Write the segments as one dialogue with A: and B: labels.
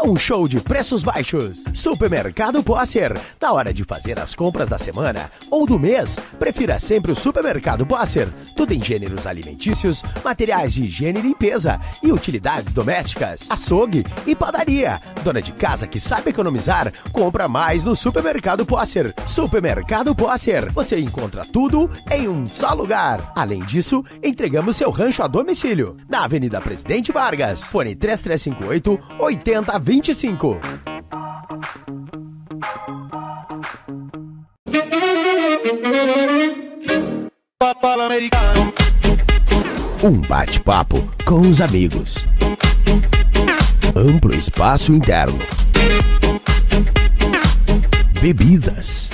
A: um show de preços baixos. Supermercado Posser. Na hora de fazer as compras da semana ou do mês, prefira sempre o Supermercado Posser. Tudo em gêneros alimentícios, materiais de higiene e limpeza e utilidades domésticas, açougue e padaria. Dona de casa que sabe economizar, compra mais no Supermercado Posser. Supermercado Posser. Você encontra tudo em um só lugar. Além disso, entregamos seu rancho a domicílio. Na Avenida Presidente Vargas. Fone 3358-8025. Um bate-papo com os amigos. Amplo espaço interno. Bebidas.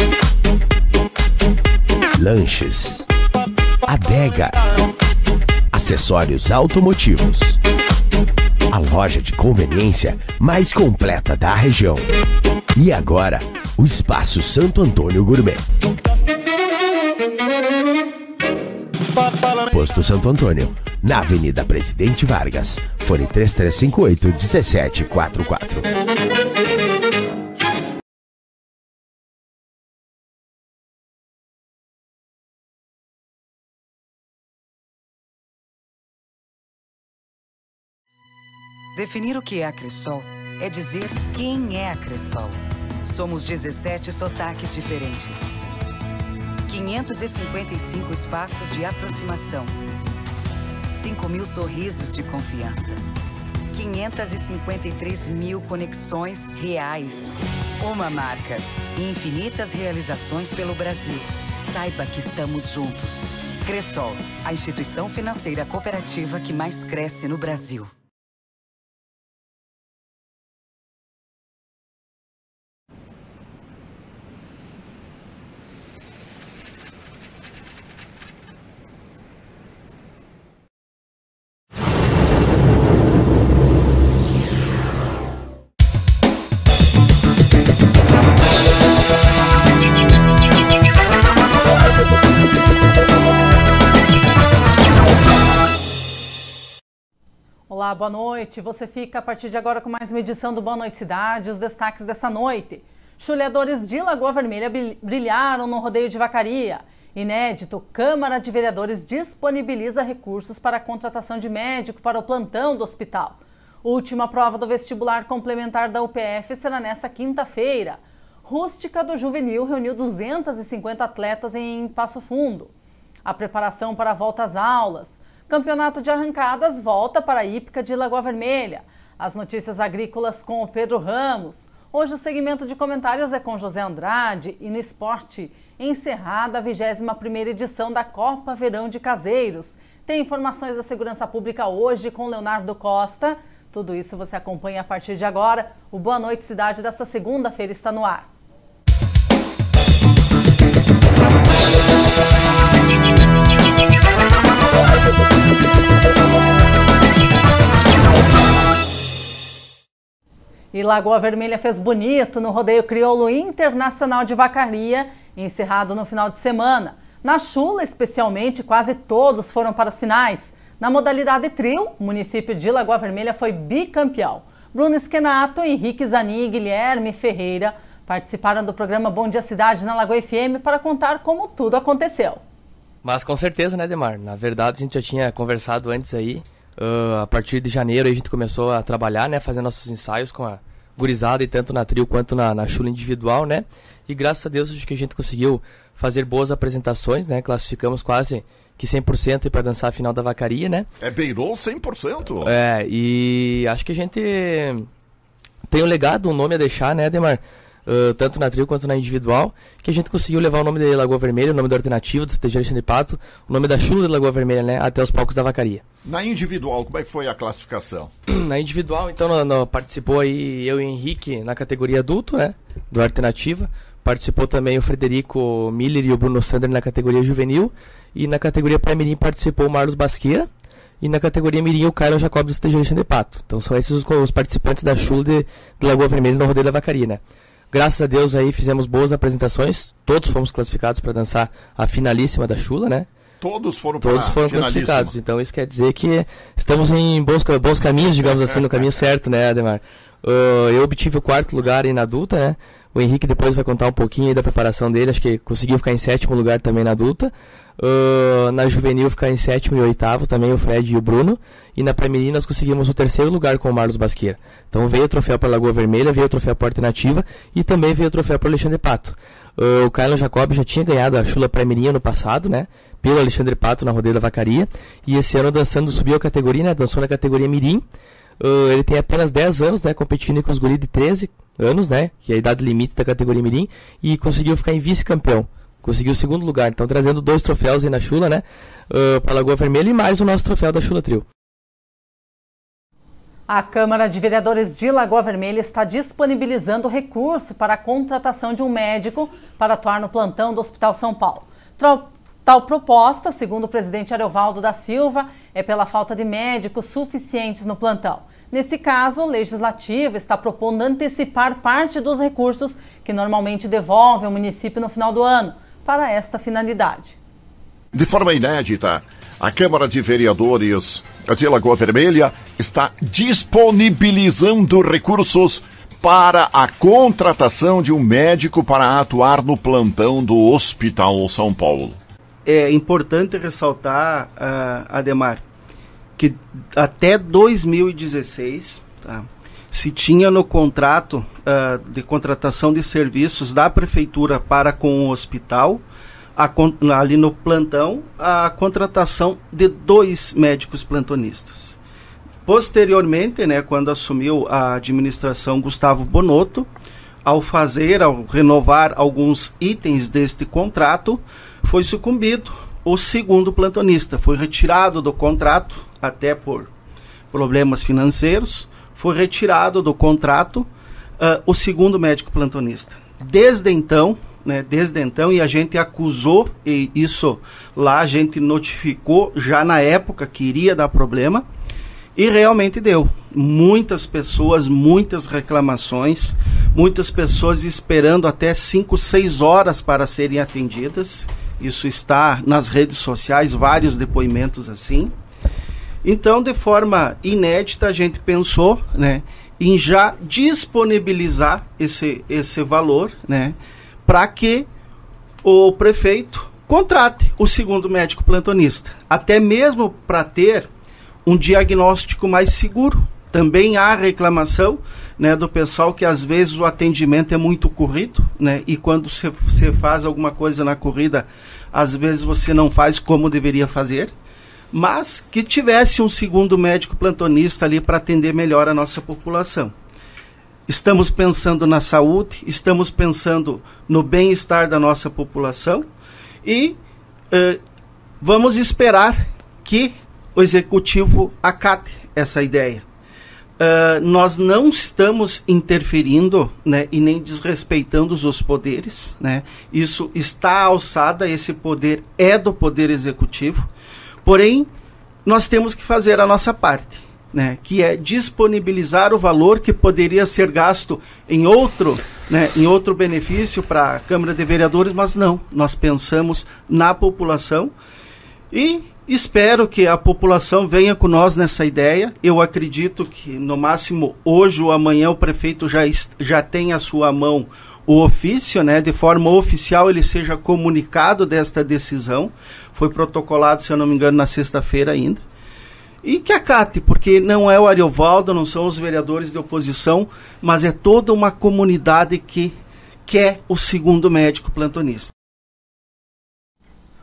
A: Lanches. Adega. Acessórios automotivos. A loja de conveniência mais completa da região. E agora, o Espaço Santo Antônio Gourmet. Posto Santo Antônio, na Avenida Presidente Vargas. Fone 3358-1744.
B: Definir o que é a Cressol é dizer quem é a Cressol. Somos 17 sotaques diferentes. 555 espaços de aproximação. 5.000 sorrisos de confiança. 553 mil conexões reais. Uma marca e infinitas realizações pelo Brasil. Saiba que estamos juntos. Cressol, a instituição financeira cooperativa que mais cresce no Brasil.
C: Olá, boa noite. Você fica a partir de agora com mais uma edição do Boa Noite Cidade. Os destaques dessa noite. Chuleadores de Lagoa Vermelha brilharam no rodeio de Vacaria. Inédito, Câmara de Vereadores disponibiliza recursos para a contratação de médico para o plantão do hospital. Última prova do vestibular complementar da UPF será nesta quinta-feira. Rústica do Juvenil reuniu 250 atletas em Passo Fundo. A preparação para a volta às aulas. Campeonato de arrancadas volta para a Hípica de Lagoa Vermelha. As notícias agrícolas com o Pedro Ramos. Hoje o segmento de comentários é com José Andrade e no esporte, encerrada a 21ª edição da Copa Verão de Caseiros. Tem informações da segurança pública hoje com Leonardo Costa. Tudo isso você acompanha a partir de agora. O Boa Noite Cidade desta segunda-feira está no ar. E Lagoa Vermelha fez bonito no rodeio crioulo internacional de Vacaria, encerrado no final de semana. Na chula, especialmente, quase todos foram para as finais. Na modalidade trio, o município de Lagoa Vermelha foi bicampeão. Bruno Esquenato, Henrique Zanin e Guilherme Ferreira participaram do programa Bom Dia Cidade na Lagoa FM para contar como tudo aconteceu.
D: Mas com certeza, né, Demar? Na verdade, a gente já tinha conversado antes aí. A partir de janeiro a gente começou a trabalhar, né, fazer nossos ensaios com a gurizada, e tanto na trio quanto na chula individual, né? E graças a Deus acho que a gente conseguiu fazer boas apresentações, né? Classificamos quase que 100% para dançar a final da Vacaria, né?
E: Beirou 100%?
D: E acho que a gente tem um legado, um nome a deixar, né, Demar? Tanto na trio quanto na individual, que a gente conseguiu levar o nome de Lagoa Vermelha, o nome da alternativa, do CTG Alexandre Pato, o nome da chula de Lagoa Vermelha, né, até os palcos da Vacaria.
E: Na individual, como é que foi a classificação?
D: Na individual, então, participou aí eu e o Henrique na categoria adulto, né, do alternativa. Participou também o Frederico Miller e o Bruno Sander na categoria juvenil. E na categoria pré-mirim participou o Marlos Basqueira. E na categoria mirim o Caio Jacob do CTG Alexandre Pato. Então são esses os participantes da chula de Lagoa Vermelha no rodeio da Vacaria, né. Graças a Deus aí fizemos boas apresentações, todos fomos classificados para dançar a finalíssima da chula, né?
E: Todos foram
D: classificados, então isso quer dizer que estamos em bons caminhos, digamos assim, no caminho certo, né, Ademar? Eu obtive o 4º lugar aí na adulta, né? O Henrique depois vai contar um pouquinho aí da preparação dele, acho que conseguiu ficar em 7º lugar também na adulta. Na juvenil ficar em 7º e 8º também o Fred e o Bruno. E na pré-mirim nós conseguimos o 3º lugar com o Marlos Basqueira. Então veio o troféu para Lagoa Vermelha, veio o troféu para Alternativa e também veio o troféu para Alexandre Pato. O Kylan Jacob já tinha ganhado a chula pré-mirim ano passado, né? Pelo Alexandre Pato na rodeia da Vacaria. E esse ano dançando, subiu a categoria, né? Dançou na categoria mirim. Ele tem apenas 10 anos, né? Competindo com os guris de 13 anos, né? Que é a idade limite da categoria mirim. E conseguiu ficar em vice-campeão. Conseguiu o 2º lugar. Então trazendo 2 troféus aí na chula, né? Para Lagoa Vermelha e mais o nosso troféu da Chula Trio.
C: A Câmara de Vereadores de Lagoa Vermelha está disponibilizando recurso para a contratação de um médico para atuar no plantão do Hospital São Paulo. Tal proposta, segundo o presidente Ariovaldo da Silva, é pela falta de médicos suficientes no plantão. Nesse caso, o Legislativo está propondo antecipar parte dos recursos que normalmente devolve ao município no final do ano para esta finalidade.
E: De forma inédita, a Câmara de Vereadores de Lagoa Vermelha está disponibilizando recursos para a contratação de um médico para atuar no plantão do Hospital São Paulo.
F: É importante ressaltar, Ademar, que até 2016 se tinha no contrato de contratação de serviços da Prefeitura para com o hospital, ali no plantão, a contratação de 2 médicos plantonistas. Posteriormente, né, quando assumiu a administração Gustavo Bonotto, ao renovar alguns itens deste contrato, foi sucumbido o 2º plantonista. Foi retirado do contrato, até por problemas financeiros, foi retirado do contrato o 2º médico plantonista. Desde então, e a gente acusou, e isso lá a gente notificou já na época que iria dar problema, e realmente deu. Muitas pessoas, muitas reclamações, muitas pessoas esperando até 5, 6 horas para serem atendidas. Isso está nas redes sociais, vários depoimentos assim. Então, de forma inédita, a gente pensou, né, em já disponibilizar esse valor, né, para que o prefeito contrate o 2º médico plantonista, até mesmo para ter um diagnóstico mais seguro. Também há reclamação, né, do pessoal que às vezes o atendimento é muito corrido, né, e quando você faz alguma coisa na corrida, às vezes você não faz como deveria fazer, mas que tivesse um 2º médico plantonista ali para atender melhor a nossa população. Estamos pensando na saúde, estamos pensando no bem-estar da nossa população e vamos esperar que o Executivo acate essa ideia. Nós não estamos interferindo, né, e nem desrespeitando os poderes, né? Isso está alçada, esse poder é do Poder Executivo, porém nós temos que fazer a nossa parte, né, que é disponibilizar o valor que poderia ser gasto em outro benefício para a Câmara de Vereadores, mas não, nós pensamos na população e espero que a população venha com nós nessa ideia. Eu acredito que no máximo hoje ou amanhã o prefeito já tem à sua mão o ofício, né, de forma oficial ele seja comunicado desta decisão. Foi protocolado, se eu não me engano, na sexta-feira ainda. E que acate, porque não é o Ariovaldo, não são os vereadores de oposição, mas é toda uma comunidade que quer o 2º médico plantonista.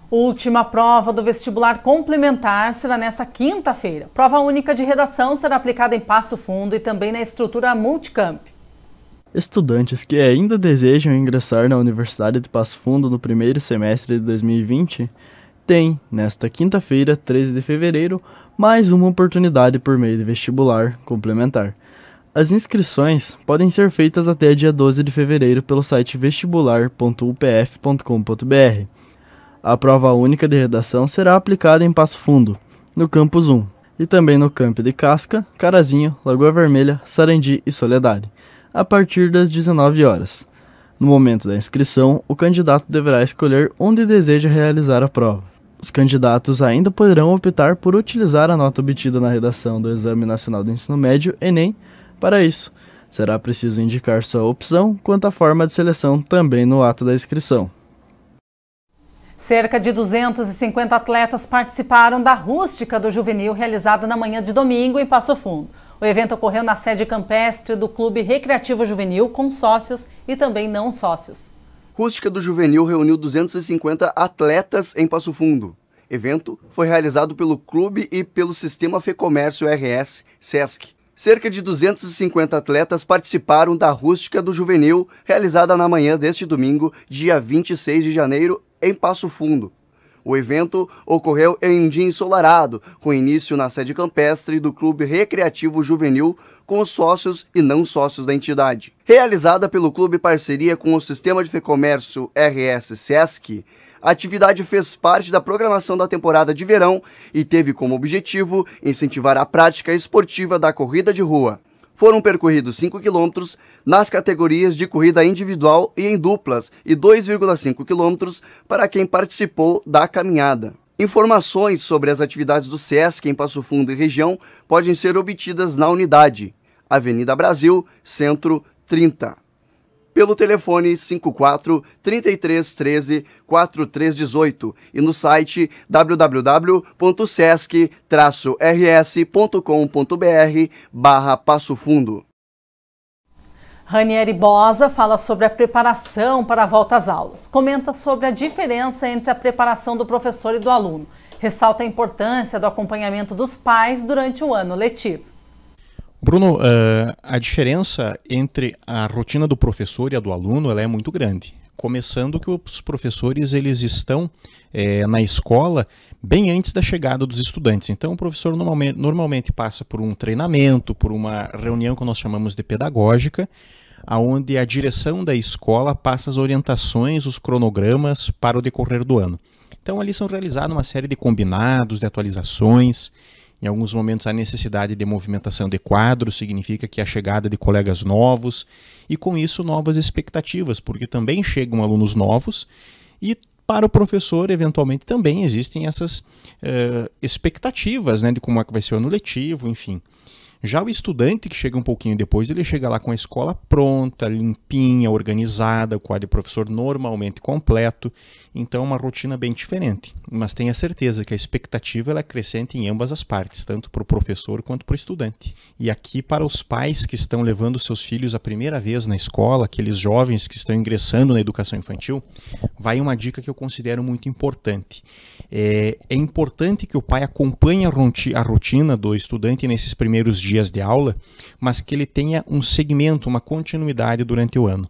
C: Última prova do vestibular complementar será nesta quinta-feira. Prova única de redação será aplicada em Passo Fundo e também na estrutura Multicamp.
G: Estudantes que ainda desejam ingressar na Universidade de Passo Fundo no primeiro semestre de 2020 têm, nesta quinta-feira, 13 de fevereiro, mais uma oportunidade por meio de vestibular complementar. As inscrições podem ser feitas até dia 12 de fevereiro pelo site vestibular.upf.com.br. A prova única de redação será aplicada em Passo Fundo, no Campus 1, e também no Camp de Casca, Carazinho, Lagoa Vermelha, Sarandi e Soledade, a partir das 19 horas. No momento da inscrição, o candidato deverá escolher onde deseja realizar a prova. Os candidatos ainda poderão optar por utilizar a nota obtida na redação do Exame Nacional do Ensino Médio, ENEM. Para isso, Será preciso indicar sua opção quanto à forma de seleção também no ato da inscrição.
C: Cerca de 250 atletas participaram da rústica do juvenil realizada na manhã de domingo em Passo Fundo. O evento ocorreu na sede campestre do Clube Recreativo Juvenil com sócios e também não sócios.
H: Rústica do Juvenil reuniu 250 atletas em Passo Fundo. Evento foi realizado pelo clube e pelo Sistema Fecomércio RS Sesc. Cerca de 250 atletas participaram da Rústica do Juvenil realizada na manhã deste domingo, dia 26 de janeiro, em Passo Fundo. O evento ocorreu em um dia ensolarado, com início na sede campestre do Clube Recreativo Juvenil, com os sócios e não sócios da entidade. Realizada pelo clube em parceria com o Sistema de Fecomércio RS Sesc, a atividade fez parte da programação da temporada de verão e teve como objetivo incentivar a prática esportiva da corrida de rua. Foram percorridos 5 quilômetros nas categorias de corrida individual e em duplas e 2,5 quilômetros para quem participou da caminhada. Informações sobre as atividades do SESC em Passo Fundo e região podem ser obtidas na unidade Avenida Brasil, Centro 30. Pelo telefone 54 33 13 4318 e no site www.sesc-rs.com.br/Passo Fundo.
C: Ranieri Bosa fala sobre a preparação para a volta às aulas. Comenta sobre a diferença entre a preparação do professor e do aluno. Ressalta a importância do acompanhamento dos pais durante o ano letivo.
I: Bruno, a diferença entre a rotina do professor e a do aluno ela é muito grande. Começando que os professores eles estão na escola bem antes da chegada dos estudantes. Então o professor normalmente passa por um treinamento, por uma reunião que nós chamamos de pedagógica, onde a direção da escola passa as orientações, os cronogramas para o decorrer do ano. Então ali são realizadas uma série de combinados, de atualizações. Em alguns momentos, a necessidade de movimentação de quadros significa que a chegada de colegas novos e, com isso, novas expectativas, porque também chegam alunos novos e, para o professor, eventualmente, também existem essas expectativas, né, de como é que vai ser o ano letivo, enfim. Já o estudante que chega um pouquinho depois, ele chega lá com a escola pronta, limpinha, organizada, o quadro de professor normalmente completo. Então é uma rotina bem diferente. Mas tenha certeza que a expectativa ela é crescente em ambas as partes, tanto para o professor quanto para o estudante. E aqui para os pais que estão levando seus filhos a primeira vez na escola, aqueles jovens que estão ingressando na educação infantil, vai uma dica que eu considero muito importante. É importante que o pai acompanhe a rotina do estudante nesses primeiros dias de aula, mas que ele tenha um segmento, uma continuidade durante o ano.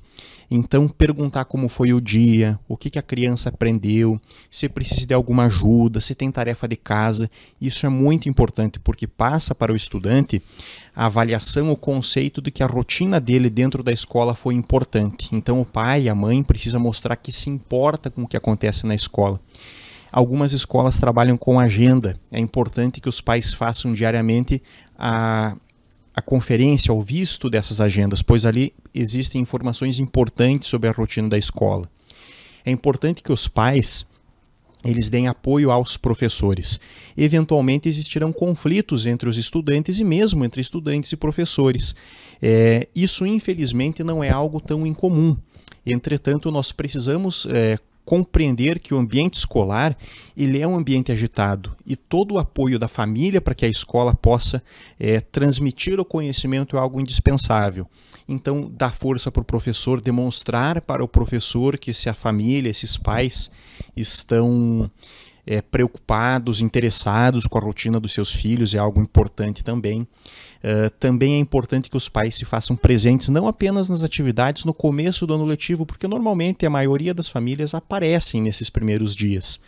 I: Então, perguntar como foi o dia, o que a criança aprendeu, se precisa de alguma ajuda, se tem tarefa de casa. Isso é muito importante, porque passa para o estudante a avaliação, o conceito de que a rotina dele dentro da escola foi importante. Então, o pai e a mãe precisam mostrar que se importa com o que acontece na escola. Algumas escolas trabalham com agenda. É importante que os pais façam diariamente a conferência, o visto dessas agendas, pois ali existem informações importantes sobre a rotina da escola. É importante que os pais eles deem apoio aos professores. Eventualmente existirão conflitos entre os estudantes e mesmo entre estudantes e professores. Isso, infelizmente, não é algo tão incomum. Entretanto, nós precisamos compreender que o ambiente escolar ele é um ambiente agitado e todo o apoio da família para que a escola possa transmitir o conhecimento é algo indispensável. Então, dar força para o professor, demonstrar para o professor que se a família, esses pais estão preocupados, interessados com a rotina dos seus filhos é algo importante também. Também é importante que os pais se façam presentes não apenas nas atividades no começo do ano letivo, porque normalmente a maioria das famílias aparecem nesses primeiros dias.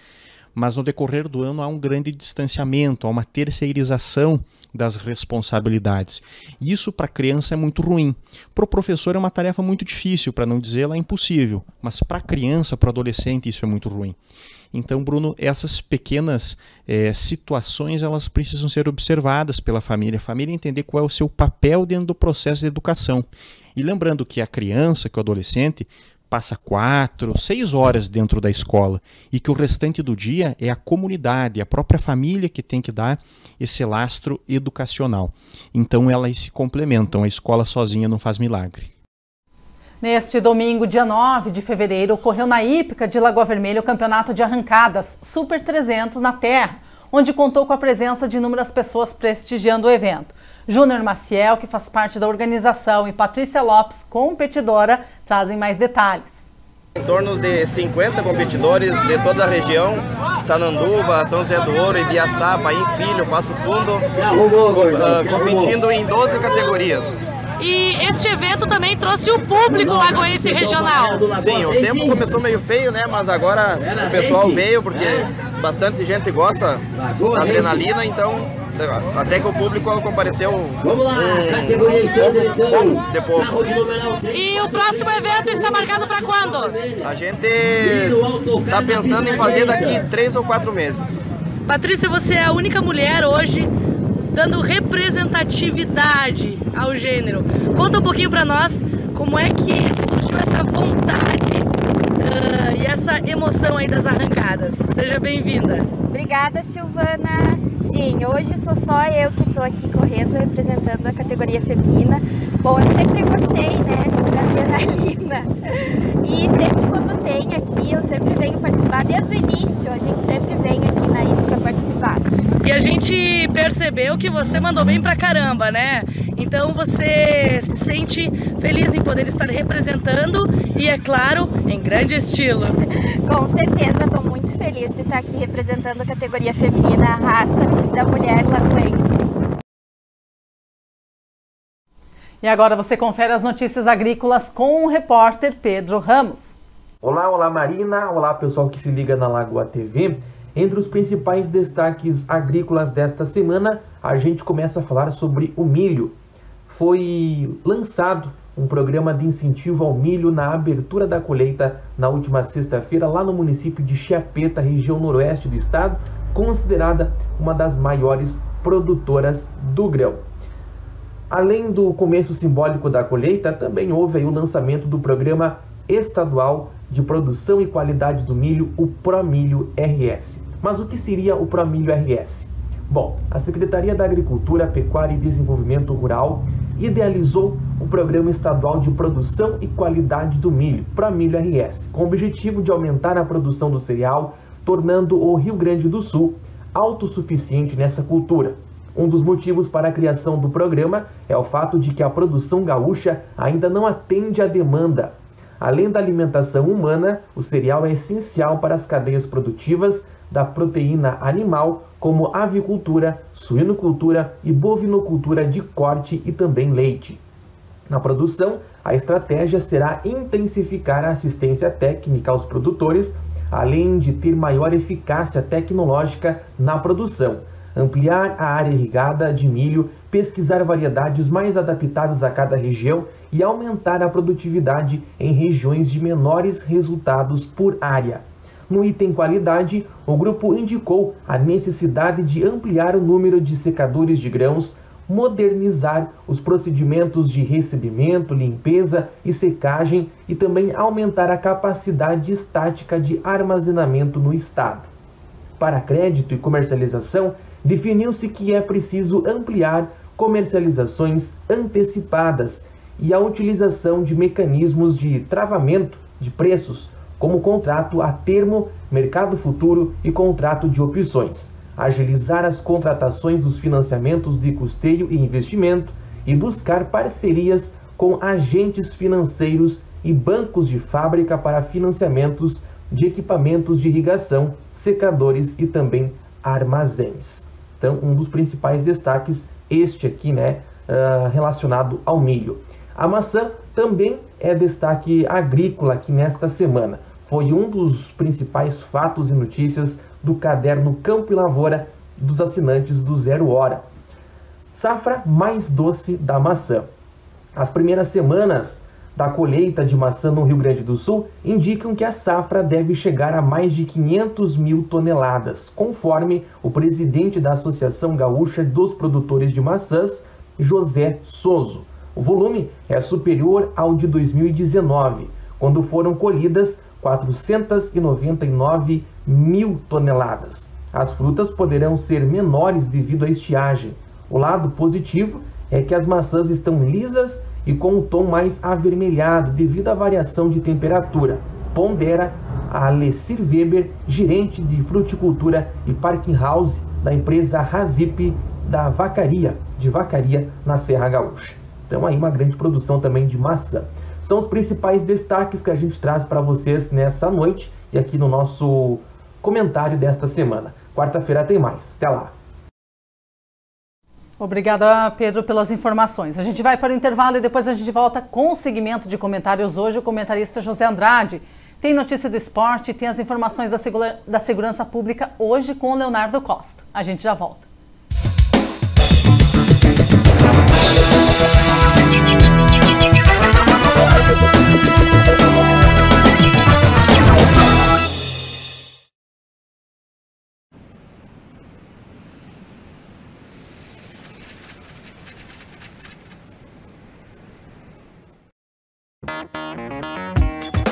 I: Mas no decorrer do ano há um grande distanciamento, há uma terceirização das responsabilidades. E isso para a criança é muito ruim. Para o professor é uma tarefa muito difícil, para não dizer ela é impossível. Mas para a criança, para o adolescente, isso é muito ruim. Então, Bruno, essas pequenas situações elas precisam ser observadas pela família. A família entender qual é o seu papel dentro do processo de educação. E lembrando que a criança, que o adolescente, passa 4, 6 horas dentro da escola e que o restante do dia é a comunidade, a própria família que tem que dar esse lastro educacional. Então elas se complementam, a escola sozinha não faz milagre.
C: Neste domingo, dia 9 de fevereiro, ocorreu na Hípica de Lagoa Vermelha o campeonato de arrancadas Super 300 na Terra, onde contou com a presença de inúmeras pessoas prestigiando o evento. Júnior Maciel, que faz parte da organização, e Patrícia Lopes, competidora, trazem mais detalhes.
J: Em torno de 50 competidores de toda a região, Sananduva, São José do Ouro, Ibiaçá, Paim Filho, Passo Fundo, competindo em 12 categorias.
K: E este evento também trouxe o público lagoense regional.
J: Sim, o tempo começou meio feio, né? Mas agora o pessoal veio porque bastante gente gosta da adrenalina, então até que o público compareceu bom de povo.
K: E o próximo evento está marcado para quando?
J: A gente está pensando em fazer daqui 3 ou 4 meses.
K: Patrícia, você é a única mulher hoje dando representatividade ao gênero. Conta um pouquinho para nós como é que surgiu essa vontade e essa emoção aí das arrancadas. Seja bem-vinda.
L: Obrigada, Silvana. Sim, hoje sou só eu que estou aqui correndo, representando a categoria feminina. Bom, eu sempre gostei, né, da adrenalina. E sempre quando tem aqui, eu sempre venho participar. Desde o início, a gente sempre vem aqui na Hípica para participar.
K: E a gente percebeu que você mandou bem pra caramba, né? Então você se sente feliz em poder estar representando e, é claro, em grande estilo.
L: Com certeza, estou muito feliz de estar aqui representando a categoria feminina, a raça da mulher lagoense.
C: E agora você confere as notícias agrícolas com o repórter Pedro Ramos.
M: Olá Marina, olá pessoal que se liga na Lagoa TV. Entre os principais destaques agrícolas desta semana, a gente começa a falar sobre o milho. Foi lançado um programa de incentivo ao milho na abertura da colheita na última sexta-feira, lá no município de Chiapeta, região noroeste do estado, considerada uma das maiores produtoras do grão. Além do começo simbólico da colheita, também houve aí o lançamento do Programa Estadual de Produção e Qualidade do Milho, o ProMilho RS. Mas o que seria o ProMilho RS? Bom, a Secretaria da Agricultura, Pecuária e Desenvolvimento Rural idealizou o Programa Estadual de Produção e Qualidade do Milho, ProMilho RS, com o objetivo de aumentar a produção do cereal, tornando o Rio Grande do Sul autossuficiente nessa cultura. Um dos motivos para a criação do programa é o fato de que a produção gaúcha ainda não atende à demanda. Além da alimentação humana, o cereal é essencial para as cadeias produtivas da proteína animal, como avicultura, suinocultura e bovinocultura de corte e também leite. Na produção, a estratégia será intensificar a assistência técnica aos produtores, além de ter maior eficácia tecnológica na produção, ampliar a área irrigada de milho, pesquisar variedades mais adaptadas a cada região e aumentar a produtividade em regiões de menores resultados por área. No item qualidade, o grupo indicou a necessidade de ampliar o número de secadores de grãos, modernizar os procedimentos de recebimento, limpeza e secagem e também aumentar a capacidade estática de armazenamento no estado. Para crédito e comercialização, definiu-se que é preciso ampliar comercializações antecipadas e a utilização de mecanismos de travamento de preços, como contrato a termo, mercado futuro e contrato de opções, agilizar as contratações dos financiamentos de custeio e investimento e buscar parcerias com agentes financeiros e bancos de fábrica para financiamentos de equipamentos de irrigação, secadores e também armazéns. Então, um dos principais destaques, este aqui, né, relacionado ao milho. A maçã também é destaque agrícola aqui nesta semana. Foi um dos principais fatos e notícias do caderno Campo e Lavoura dos assinantes do Zero Hora. Safra mais doce da maçã. As primeiras semanas da colheita de maçã no Rio Grande do Sul indicam que a safra deve chegar a mais de 500 mil toneladas, conforme o presidente da Associação Gaúcha dos Produtores de Maçãs, José Soso. O volume é superior ao de 2019, quando foram colhidas 499 mil toneladas. As frutas poderão ser menores devido à estiagem. O lado positivo é que as maçãs estão lisas e com um tom mais avermelhado devido à variação de temperatura, pondera a Alessir Weber, gerente de fruticultura e parking house da empresa Razip de Vacaria, na Serra Gaúcha. Então aí uma grande produção também de maçã. São os principais destaques que a gente traz para vocês nessa noite e aqui no nosso comentário desta semana. Quarta-feira tem mais. Até lá.
C: Obrigada, Pedro, pelas informações. A gente vai para o intervalo e depois a gente volta com o segmento de comentários. Hoje o comentarista José Andrade tem notícia do esporte e tem as informações da segurança pública hoje com o Leonardo Costa. A gente já volta.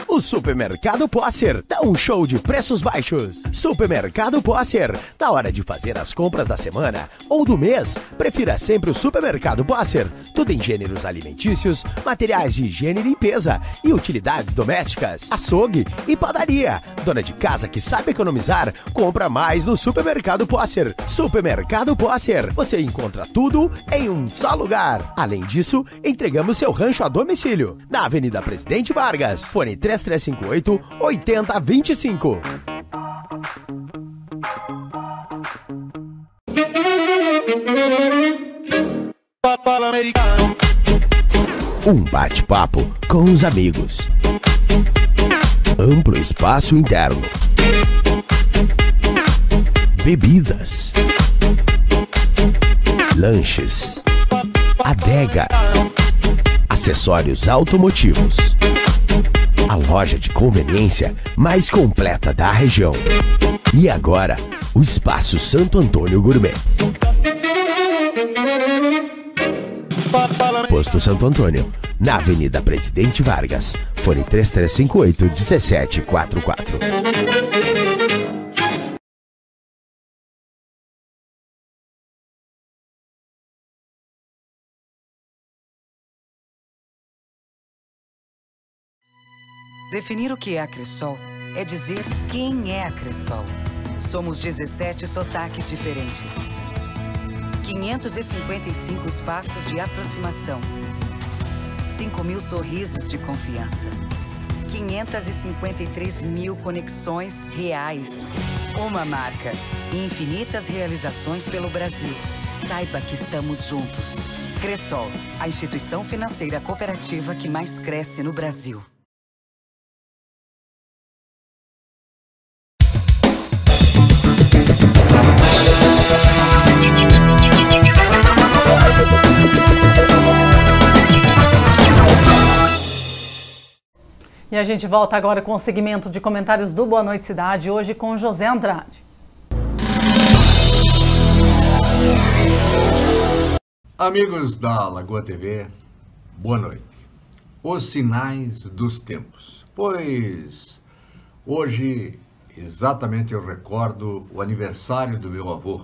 A: O Supermercado Posser dá um show de preços baixos. Supermercado Posser, na hora de fazer as compras da semana ou do mês, prefira sempre o Supermercado Posser. Tudo em gêneros alimentícios, materiais de higiene e limpeza e utilidades domésticas, açougue e padaria. Dona de casa que sabe economizar, compra mais no Supermercado Posser. Supermercado Posser, você encontra tudo em um só lugar. Além disso, entregamos seu rancho a domicílio, na Avenida Presidente Vargas. Fone 3358-8025. Um bate-papo com os amigos. Amplo espaço interno. Bebidas. Lanches. Adega. Acessórios automotivos. A loja de conveniência mais completa da região. E agora, o Espaço Santo Antônio Gourmet. Posto Santo Antônio, na Avenida Presidente Vargas. Fone 3358-1744.
B: Definir o que é a Cressol é dizer quem é a Cressol. Somos 17 sotaques diferentes. 555 espaços de aproximação. 5.000 sorrisos de confiança. 553 mil conexões reais. Uma marca e infinitas realizações pelo Brasil. Saiba que estamos juntos. Cressol, a instituição financeira cooperativa que mais cresce no Brasil.
C: E a gente volta agora com o segmento de comentários do Boa Noite Cidade, hoje com José Andrade.
N: Amigos da Lagoa TV, boa noite. Os sinais dos tempos. Pois hoje, exatamente, eu recordo o aniversário do meu avô,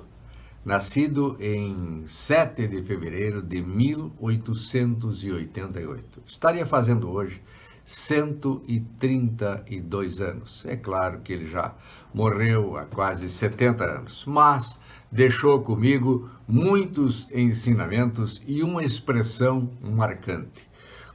N: nascido em 7 de fevereiro de 1888. Estaria fazendo hoje 132 anos. É claro que ele já morreu há quase 70 anos, mas deixou comigo muitos ensinamentos e uma expressão marcante.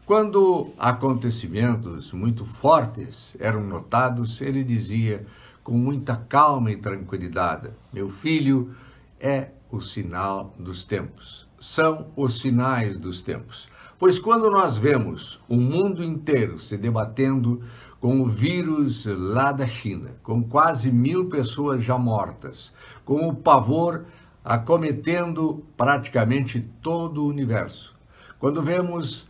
N: Quando acontecimentos muito fortes eram notados, ele dizia com muita calma e tranquilidade: meu filho, é o sinal dos tempos. São os sinais dos tempos. Pois quando nós vemos o mundo inteiro se debatendo com o vírus lá da China, com quase 1.000 pessoas já mortas, com o pavor acometendo praticamente todo o universo, quando vemos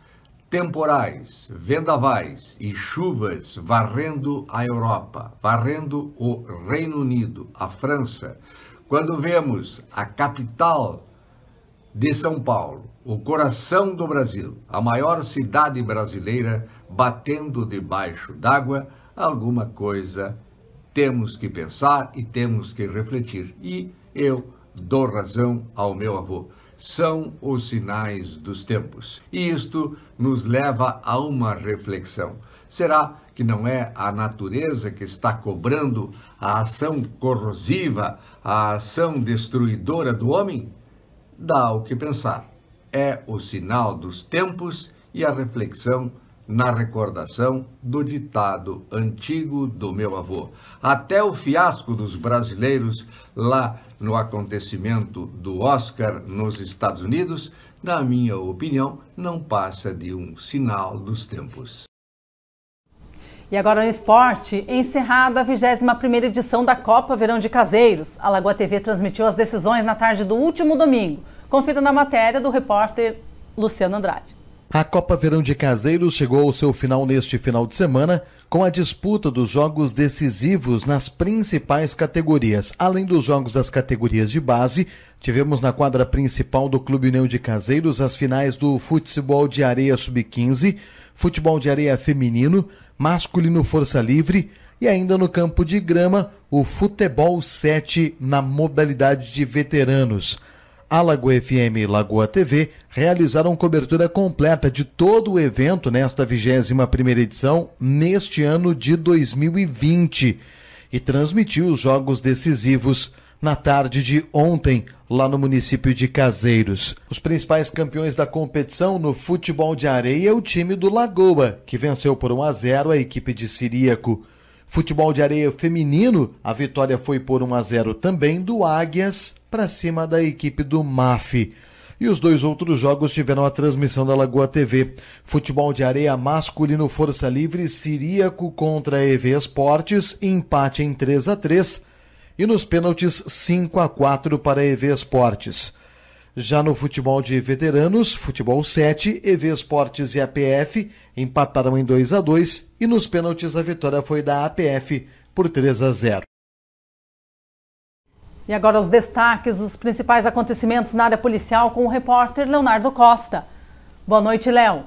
N: temporais, vendavais e chuvas varrendo a Europa, varrendo o Reino Unido, a França, quando vemos a capital de São Paulo, o coração do Brasil, a maior cidade brasileira batendo debaixo d'água, alguma coisa temos que pensar e temos que refletir. E eu dou razão ao meu avô. São os sinais dos tempos. E isto nos leva a uma reflexão. Será que não é a natureza que está cobrando a ação corrosiva, a ação destruidora do homem? Dá o que pensar. É o sinal dos tempos e a reflexão na recordação do ditado antigo do meu avô. Até o fiasco dos brasileiros lá no acontecimento do Oscar nos Estados Unidos, na minha opinião, não passa de um sinal dos tempos.
C: E agora no esporte, encerrada a 21ª edição da Copa Verão de Caseiros. A Lagoa TV transmitiu as decisões na tarde do último domingo. Confira na matéria do repórter Luciano Andrade.
O: A Copa Verão de Caseiros chegou ao seu final neste final de semana, com a disputa dos jogos decisivos nas principais categorias. Além dos jogos das categorias de base, tivemos na quadra principal do Clube União de Caseiros as finais do Futebol de Areia Sub-15, Futebol de Areia Feminino, Masculino Força Livre e ainda no campo de grama, o Futebol 7 na modalidade de veteranos. A Lagoa FM e Lagoa TV realizaram cobertura completa de todo o evento nesta 21ª edição, neste ano de 2020, e transmitiu os jogos decisivos na tarde de ontem, lá no município de Caseiros. Os principais campeões da competição no futebol de areia é o time do Lagoa, que venceu por 1-0 a equipe de Ciríaco. Futebol de areia feminino, a vitória foi por 1-0 também do Águias para cima da equipe do MAF. E os dois outros jogos tiveram a transmissão da Lagoa TV. Futebol de areia masculino Força Livre, Ciríaco contra EV Esportes, empate em 3-3 e nos pênaltis 5-4 para EV Esportes. Já no futebol de veteranos, Futebol 7, EV Esportes e APF empataram em 2-2 e nos pênaltis a vitória foi da APF por 3-0.
C: E agora os destaques dos principais acontecimentos na área policial com o repórter Leonardo Costa. Boa noite, Léo.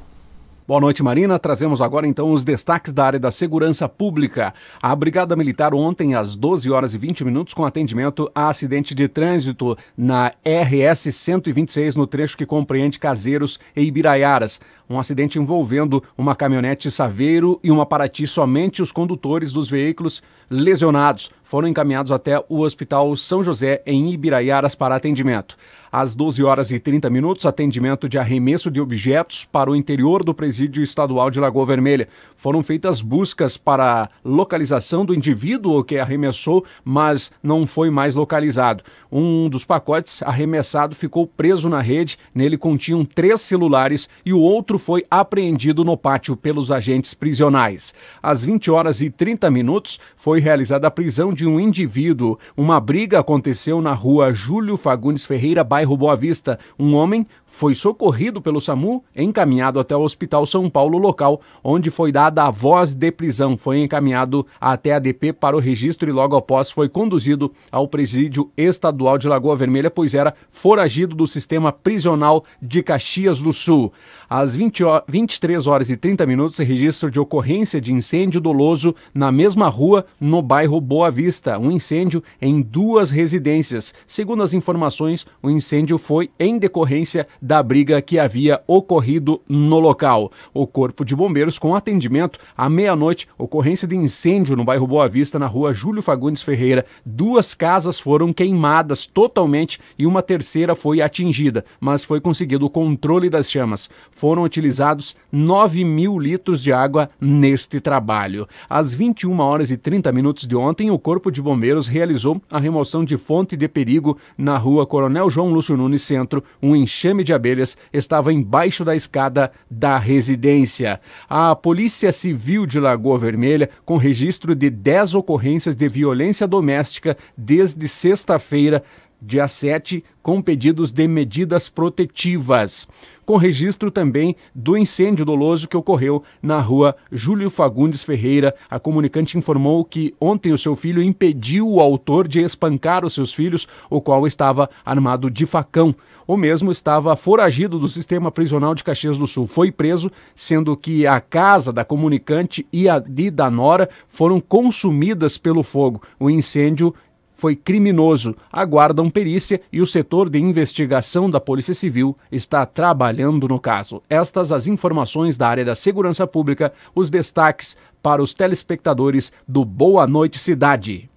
P: Boa noite, Marina. Trazemos agora então os destaques da área da segurança pública. A Brigada Militar ontem às 12h20 com atendimento a acidente de trânsito na RS 126 no trecho que compreende Caseiros e Ibiraiaras. Um acidente envolvendo uma caminhonete Saveiro e uma Paraty. Somente os condutores dos veículos lesionados foram encaminhados até o Hospital São José em Ibiraiaras para atendimento. Às 12h30, atendimento de arremesso de objetos para o interior do presídio estadual de Lagoa Vermelha. Foram feitas buscas para a localização do indivíduo que arremessou, mas não foi mais localizado. Um dos pacotes arremessado ficou preso na rede, nele continham 3 celulares e o outro foi apreendido no pátio pelos agentes prisionais. Às 20h30 foi realizada a prisão de um indivíduo. Uma briga aconteceu na rua Júlio Fagundes Ferreira, bairro Boa Vista. Um homem foi socorrido pelo SAMU, encaminhado até o Hospital São Paulo local, onde foi dada a voz de prisão. Foi encaminhado até a DP para o registro e logo após foi conduzido ao presídio estadual de Lagoa Vermelha, pois era foragido do sistema prisional de Caxias do Sul. Às 23h30, registro de ocorrência de incêndio doloso na mesma rua, no bairro Boa Vista. Um incêndio em 2 residências. Segundo as informações, o incêndio foi em decorrência da briga que havia ocorrido no local. O Corpo de Bombeiros, com atendimento à meia-noite, ocorrência de incêndio no bairro Boa Vista, na rua Júlio Fagundes Ferreira. 2 casas foram queimadas totalmente e uma terceira foi atingida, mas foi conseguido o controle das chamas. Foram utilizados 9.000 litros de água neste trabalho. Às 21h30 de ontem, o Corpo de Bombeiros realizou a remoção de fonte de perigo na rua Coronel João Lúcio Nunes Centro. Um enxame de abelhas estava embaixo da escada da residência. A Polícia Civil de Lagoa Vermelha, com registro de 10 ocorrências de violência doméstica desde sexta-feira, dia 7, com pedidos de medidas protetivas. Com registro também do incêndio doloso que ocorreu na rua Júlio Fagundes Ferreira. A comunicante informou que ontem o seu filho impediu o autor de espancar os seus filhos, o qual estava armado de facão. O mesmo estava foragido do sistema prisional de Caxias do Sul. Foi preso, sendo que a casa da comunicante e a da nora foram consumidas pelo fogo. O incêndio foi criminoso. Aguardam perícia e o setor de investigação da Polícia Civil está trabalhando no caso. Estas as informações da área da segurança pública, os destaques para os telespectadores do Boa Noite Cidade.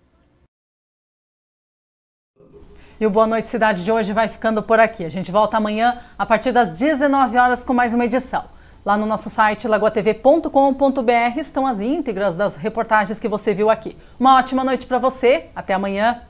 C: E o Boa Noite Cidade de hoje vai ficando por aqui. A gente volta amanhã a partir das 19 horas com mais uma edição. Lá no nosso site lagoatv.com.br estão as íntegras das reportagens que você viu aqui. Uma ótima noite para você. Até amanhã.